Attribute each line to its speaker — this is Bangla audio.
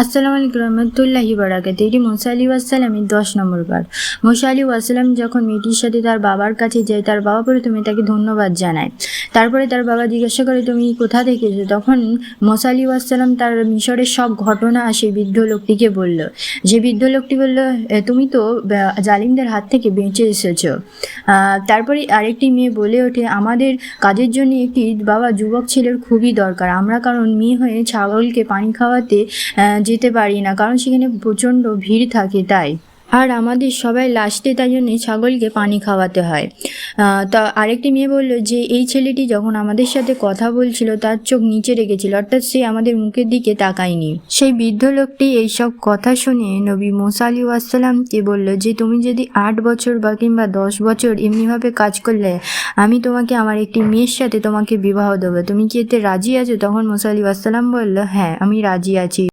Speaker 1: আসসালামু আলাইকুম রহমতুল্লাহি বারাকাতুহু। এটি মুসা আলী ওয়াসসালামের 10 নম্বর বার। মুসা আলী ওয়াসসালাম যখন মেয়েটির সাথে তার বাবার কাছে যায়, তার বাবা প্রথমে তাকে ধন্যবাদ জানায়। তারপরে তার বাবা জিজ্ঞাসা করে, তুমি কোথা থেকে এসেছো? তখন মুসা আলী ওয়াসসালাম তার মিশরের সব ঘটনা সেই বৃদ্ধ লোকটিকে বলল। যে বৃদ্ধ লোকটি বলল, তুমি তো জালিমদের হাত থেকে বেঁচে এসেছো। তারপরে আরেকটি মেয়ে বলে ওঠে, আমাদের কাজের জন্য একটি বাবা যুবক ছেলের খুবই দরকার। আমরা কারণ মেয়ে হয়ে ছাগলকে পানি খাওয়াতে যেতে পারি না, কারণ সেখানে প্রচণ্ড ভিড় থাকে তাই। আর আমাদের সবাই লাস্টে তাই জন্যে ছাগলকে পানি খাওয়াতে হয়। তা আরেকটি মেয়ে বলল যে এই ছেলেটি যখন আমাদের সাথে কথা বলছিল তার চোখ নিচে রেখেছিল, অর্থাৎ সে আমাদের মুখের দিকে তাকায়নি। সেই বৃদ্ধ লোকটি এইসব কথা শুনে নবী মুসা আলী ওয়াসসালামকে বলল যে তুমি যদি 8 বছর বা কিংবা 10 বছর এমনিভাবে কাজ করলে আমি তোমাকে আমার একটি মেয়ের সাথে তোমাকে বিবাহ দেবো, তুমি কি এতে রাজি আছো? তখন মুসা আলী ওয়াসসালাম বলল, হ্যাঁ আমি রাজি আছি।